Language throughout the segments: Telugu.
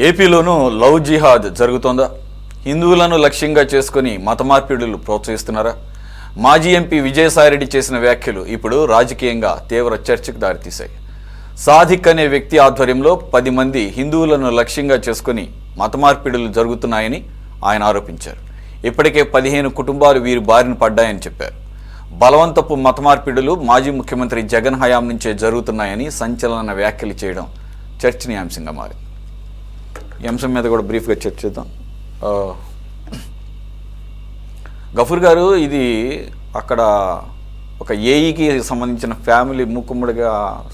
ఏపీలోనూ లవ్ జిహాద్ జరుగుతోందా? హిందువులను లక్ష్యంగా చేసుకుని మత మార్పిడులు ప్రోత్సహిస్తున్నారా? మాజీ ఎంపీ విజయసాయిరెడ్డి చేసిన వ్యాఖ్యలు ఇప్పుడు రాజకీయంగా తీవ్ర చర్చకు దారితీశాయి. సాదిక్ అనే వ్యక్తి ఆధ్వర్యంలో 10 మంది హిందువులను లక్ష్యంగా చేసుకుని మత మార్పిడులు జరుగుతున్నాయని ఆయన ఆరోపించారు. ఇప్పటికే 15 కుటుంబాలు వీరి బారిన పడ్డాయని చెప్పారు. బలవంతపు మత మార్పిడులు మాజీ ముఖ్యమంత్రి జగన్ హయాం నుంచే జరుగుతున్నాయని సంచలన వ్యాఖ్యలు చేయడం చర్చనీయాంశంగా మారింది. ఈ అంశం మీద కూడా బ్రీఫ్గా చర్చిద్దాం. గఫూర్ గారు, ఇది అక్కడ ఒక ఏఈకి సంబంధించిన ఫ్యామిలీ మూకుమ్మడిగా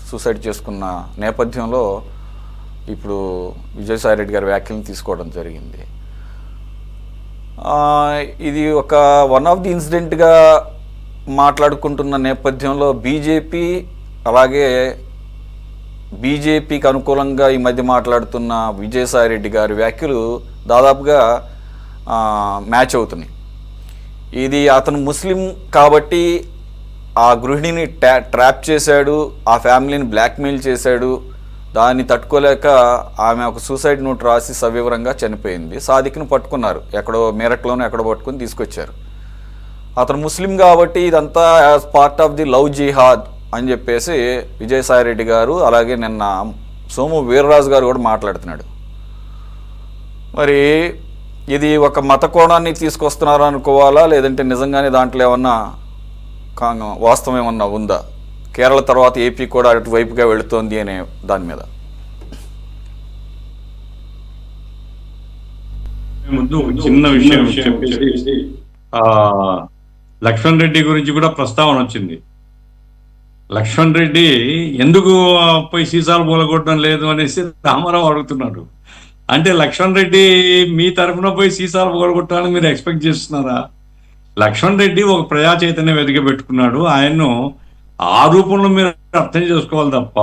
సూసైడ్ చేసుకున్న నేపథ్యంలో ఇప్పుడు విజయసాయిరెడ్డి గారి వ్యాఖ్యలను తీసుకోవడం జరిగింది. ఇది ఒక వన్ ఆఫ్ ది ఇన్సిడెంట్గా మాట్లాడుకుంటున్న నేపథ్యంలో బీజేపీ అలాగే బీజేపీకి అనుకూలంగా ఈ మధ్య మాట్లాడుతున్న విజయసాయిరెడ్డి గారి వ్యాఖ్యలు దాదాపుగా మ్యాచ్ అవుతున్నాయి. ఇది అతను ముస్లిం కాబట్టి ఆ గృహిణిని ట్రాప్ చేశాడు, ఆ ఫ్యామిలీని బ్లాక్మెయిల్ చేశాడు. దాన్ని తట్టుకోలేక ఆమె ఒక సూసైడ్ నోట్ రాసి సవివరంగా చనిపోయింది. సాదిక్ను పట్టుకున్నారు, ఎక్కడో మీరట్లోనే ఎక్కడో పట్టుకుని తీసుకొచ్చారు. అతను ముస్లిం కాబట్టి ఇదంతా as part of the love jihad అని చెప్పేసి విజయసాయిరెడ్డి గారు, అలాగే నిన్న సోము వీర్రాజు గారు కూడా మాట్లాడుతున్నాడు. మరి ఇది ఒక మత కోణాన్ని తీసుకొస్తున్నారు అనుకోవాలా, లేదంటే నిజంగానే దాంట్లో ఏమన్నా వాస్తవం ఏమన్నా ఉందా? కేరళ తర్వాత ఏపీ కూడా అటువైపుగా వెళుతోంది అనే దాని మీద ముందు చిన్న విషయం చెప్పేసి లక్ష్మణ్ రెడ్డి గురించి కూడా ప్రస్తావన వచ్చింది. లక్ష్మణ్ రెడ్డి ఎందుకు పోయి సీసాలు పూలగొట్టడం లేదు అనేసి రామారావు అడుగుతున్నాడు. అంటే లక్ష్మణ్ రెడ్డి మీ తరఫున పోయి సీసాలు పూలగొట్టాలని మీరు ఎక్స్పెక్ట్ చేస్తున్నారా? లక్ష్మణ్ రెడ్డి ఒక ప్రజా చైతన్యం వెతికి పెట్టుకున్నాడు. ఆయన్ను ఆ రూపంలో మీరు అర్థం చేసుకోవాలి తప్ప,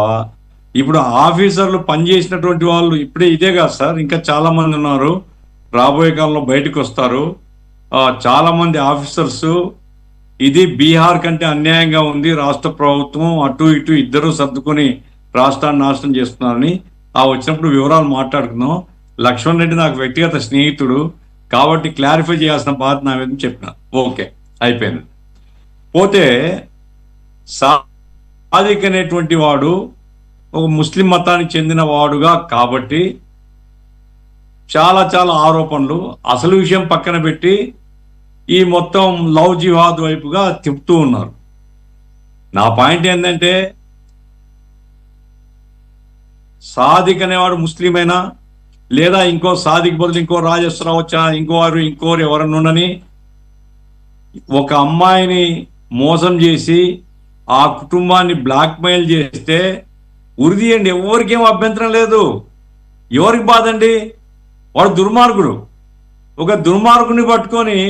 ఇప్పుడు ఆఫీసర్లు పనిచేసినటువంటి వాళ్ళు ఇప్పుడే ఇదే కాదు సార్, ఇంకా చాలా మంది ఉన్నారు, రాబోయే కాలంలో బయటకు వస్తారు. చాలా మంది ఆఫీసర్స్ ఇది బీహార్ కంటే అన్యాయంగా ఉంది, రాష్ట్ర ప్రభుత్వం అటు ఇటు ఇద్దరు సర్దుకొని రాష్ట్రాన్ని నాశనం చేస్తున్నారని వచ్చినప్పుడు వివరాలు మాట్లాడుకుందాం. లక్ష్మణ్ రెడ్డి నాకు వ్యక్తిగత స్నేహితుడు కాబట్టి క్లారిఫై చేయాల్సిన బాధ్యత నా మీద చెప్పిన. ఓకే, అయిపోయింది. పోతే సాదిక్ అనేటువంటి వాడు ఒక ముస్లిం మతానికి చెందిన వాడుగా కాబట్టి చాలా చాలా ఆరోపణలు, అసలు విషయం పక్కన పెట్టి ఈ మొత్తం లవ్ జిహాద్ వైపుగా తిప్పుతూ ఉన్నారు. నా పాయింట్ ఏంటంటే, సాదిక్ అనేవాడు ముస్లిమైనా లేదా ఇంకో సాదిక్ బదులు ఇంకో రాజేశ్వరరావు వచ్చా, ఇంకోరు ఎవరన్నుండని ఒక అమ్మాయిని మోసం చేసి ఆ కుటుంబాన్ని బ్లాక్మెయిల్ చేస్తే ఉరిదీయండి, ఎవరికేం అభ్యంతరం లేదు. ఎవరికి బాధండి? వాడు దుర్మార్గుడు. ఒక దుర్మార్గుని పట్టుకొని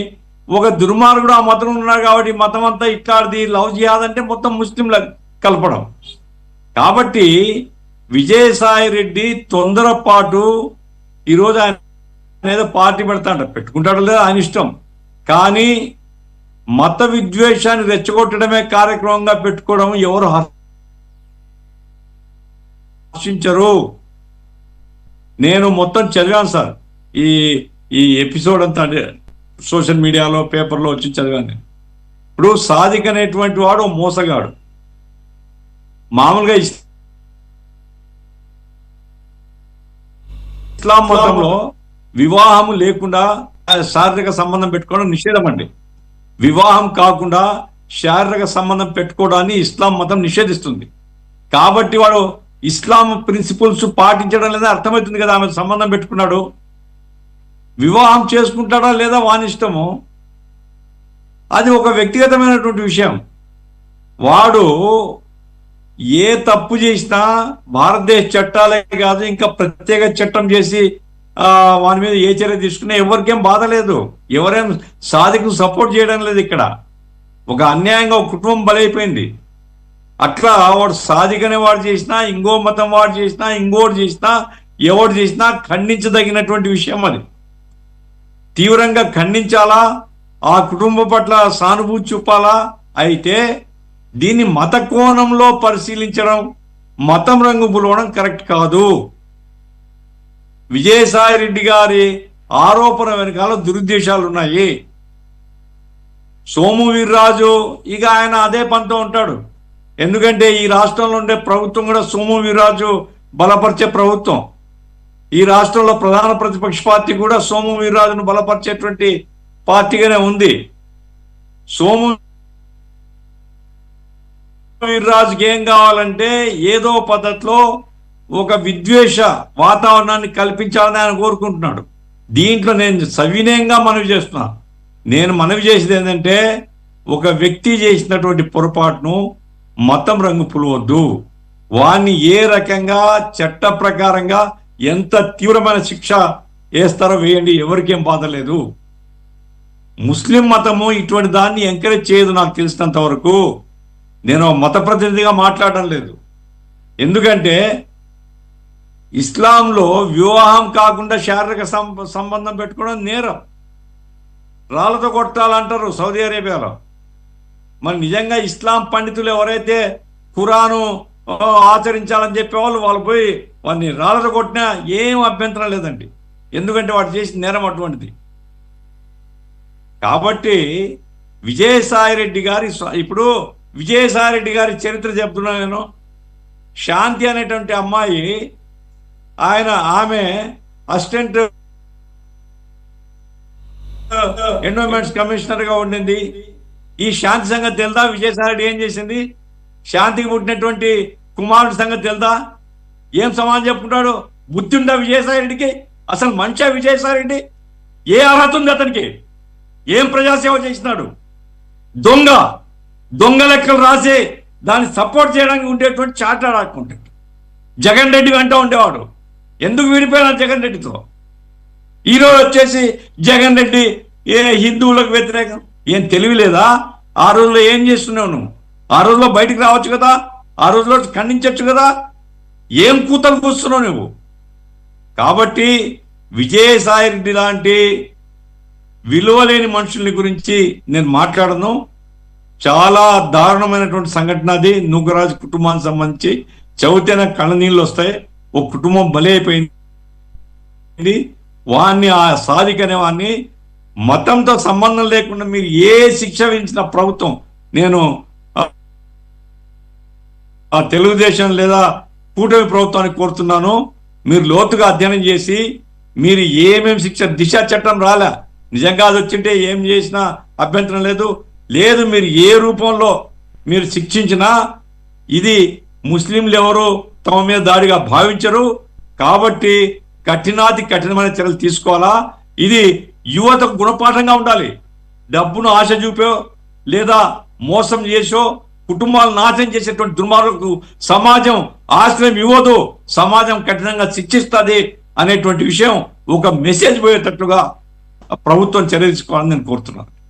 ఒక దుర్మార్గుడు ఆ మతం ఉన్నాడు కాబట్టి మతం అంతా ఇట్లాంటిది లవ్ జిహాద్ అంటే మొత్తం ముస్లింల కలపడం. కాబట్టి విజయసాయి రెడ్డి తొందరపాటు ఈరోజు ఆయన ఏదో పార్టీ పెట్టుకుంటాడో లేదో ఆయన ఇష్టం, కానీ మత విద్వేషాన్ని రెచ్చగొట్టడమే కార్యక్రమంగా పెట్టుకోవడం ఎవరు హర్షించరు. నేను మొత్తం చదివాను సార్, ఈ ఎపిసోడ్ అంతా సోషల్ మీడియాలో పేపర్లో వచ్చి చదివాను. ఇప్పుడు సాదిక్ అనేటువంటి వాడు మోసగాడు. మామూలుగా ఇస్లాం మతంలో వివాహం లేకుండా శారీరక సంబంధం పెట్టుకోవడం నిషేధం అండి. వివాహం కాకుండా శారీరక సంబంధం పెట్టుకోవడాన్ని ఇస్లాం మతం నిషేధిస్తుంది. కాబట్టి వాడు ఇస్లాం ప్రిన్సిపల్స్ పాటించడం లేదా అర్థమవుతుంది కదా, ఆమె సంబంధం పెట్టుకున్నాడు. వివాహం చేసుకుంటాడా లేదా వాని ఇష్టము, అది ఒక వ్యక్తిగతమైనటువంటి విషయం. వాడు ఏ తప్పు చేసినా భారతదేశ చట్టాలే కాదు ఇంకా ప్రత్యేక చట్టం చేసి వాని మీద ఏ చర్య తీసుకున్నా ఎవరికేం బాధ లేదు, ఎవరేం సాదిక్ను సపోర్ట్ చేయడం లేదు. ఇక్కడ ఒక అన్యాయంగా ఒక కుటుంబం బలైపోయింది. అట్లా వాడు సాదిక్ అనే వాడు చేసినా, ఇంకో మతం వాడు చేసినా, ఇంకోటి చేసినా, ఎవడు చేసినా ఖండించదగినటువంటి విషయం. అది తీవ్రంగా ఖండించాలా, ఆ కుటుంబం పట్ల సానుభూతి చూపాలా. అయితే దీన్ని మత కోణంలో పరిశీలించడం, మతం రంగు పులవడం కరెక్ట్ కాదు. విజయసాయి రెడ్డి గారి ఆరోపణ వెనకాల దురుద్దేశాలు ఉన్నాయి. సోము వీర్రాజు ఇక ఆయన అదే పంతో ఉంటాడు. ఎందుకంటే ఈ రాష్ట్రంలో ఉండే ప్రభుత్వం కూడా సోము వీర్రాజు బలపరిచే ప్రభుత్వం. ఈ రాష్ట్రంలో ప్రధాన ప్రతిపక్ష పార్టీ కూడా సోము వీర్రాజును బలపరిచేటువంటి పార్టీగానే ఉంది. సోము వీర్రాజుకి ఏం కావాలంటే ఏదో పద్ధతిలో ఒక విద్వేష వాతావరణాన్ని కల్పించాలని ఆయన కోరుకుంటున్నాడు. దీంట్లో నేను సవినయంగా మనవి చేస్తున్నా. నేను మనవి చేసేది ఏంటంటే, ఒక వ్యక్తి చేసినటువంటి పొరపాటును మతం రంగు పులవద్దు. వాణ్ణి ఏ రకంగా చట్ట ప్రకారంగా ఎంత తీవ్రమైన శిక్ష వేస్తారో వేయండి, ఎవరికేం బాధ లేదు. ముస్లిం మతము ఇటువంటి దాన్ని ఎంకరేజ్ చేయదు. నాకు తెలిసినంత వరకు నేను మత ప్రతినిధిగా మాట్లాడడం లేదు. ఎందుకంటే ఇస్లాంలో వివాహం కాకుండా శారీరక సంబంధం పెట్టుకోవడం నేరం. రాళ్లతో కొట్టాలంటారు సౌదీ అరేబియాలో. మరి నిజంగా ఇస్లాం పండితులు ఎవరైతే ఖురాను ఆచరించాలని చెప్పేవాళ్ళు వాళ్ళు పోయి వాడిని రాళ్లతో కొట్టినా ఏం అభ్యంతరం లేదండి. ఎందుకంటే వాడు చేసిన నేరం అటువంటిది. కాబట్టి విజయసాయిరెడ్డి గారి ఇప్పుడు విజయసాయిరెడ్డి గారి చరిత్ర చెప్తున్నా నేను. శాంతి అనేటువంటి అమ్మాయి ఆమె అసిస్టెంట్ ఎండోమెంట్స్ కమిషనర్ గా ఉండింది. ఈ శాంతి సంగతి తెలుదా? విజయసాయిరెడ్డి ఏం చేసింది? శాంతికి పుట్టినటువంటి కుమారుడి సంగతి తెలుదా? ఏం సమాధానం చెప్పుకుంటాడు? బుద్ధి ఉందా విజయసాయిరెడ్డికి? అసలు మనిషా విజయసాయిరెడ్డి? ఏ అర్హత ఉంది అతనికి? ఏం ప్రజాసేవ చేసినాడు? దొంగ లెక్కలు రాసి దాన్ని సపోర్ట్ చేయడానికి ఉండేటువంటి చార్టర్ ఆడుకుంటాడు. జగన్ రెడ్డి వెంట ఉండేవాడు. ఎందుకు విడిపోయినా జగన్ రెడ్డితో? ఈరోజు వచ్చేసి జగన్ రెడ్డి హిందువులకు వ్యతిరేకం. ఏం తెలివి లేదా? ఆ రోజులో ఏం చేస్తున్నావు నువ్వు? ఆ రోజులో బయటికి రావచ్చు కదా, ఆ రోజులో ఖండించవచ్చు కదా. ఏం కూతలు కూస్తున్నావు నువ్వు? కాబట్టి విజయసాయిరెడ్డి లాంటి విలువలేని మనుషుల్ని గురించి నేను మాట్లాడను. చాలా దారుణమైనటువంటి సంఘటన అది. నూకరాజు కుటుంబానికి సంబంధించి చవితేన కళ్ళ నీళ్ళు వస్తాయి. ఒక కుటుంబం బలి అయిపోయింది. వాణ్ణి ఆ సాదిక్ అనే వాడిని మతంతో సంబంధం లేకుండా మీరు ఏ శిక్ష విధించిన ప్రభుత్వం, నేను ఆ తెలుగుదేశం లేదా కూటమి ప్రభుత్వానికి కోరుతున్నాను, మీరు లోతుగా అధ్యయనం చేసి మీరు ఏమేమి శిక్ష, దిశ చట్టం రాలే, నిజంగా అది వచ్చింటే ఏం చేసినా అభ్యంతరం లేదు. మీరు ఏ రూపంలో మీరు శిక్షించినా ఇది ముస్లింలు ఎవరు తమ మీద దాడిగా భావించరు. కాబట్టి కఠినాతి కఠినమైన చర్యలు తీసుకోవాలా. ఇది యువతకు గుణపాఠంగా ఉండాలి. డబ్బును ఆశ చూపో లేదా మోసం చేసో కుటుంబాలను నాశనం చేసేటువంటి దుర్మార్గకు సమాజం ఆశ్రయం ఇవ్వదు. సమాజం కఠినంగా శిక్షిస్తుంది అనేటువంటి విషయం ఒక మెసేజ్ పోయేటట్లుగా ప్రభుత్వం చర్య తీసుకోవాలని నేను కోరుతున్నాను.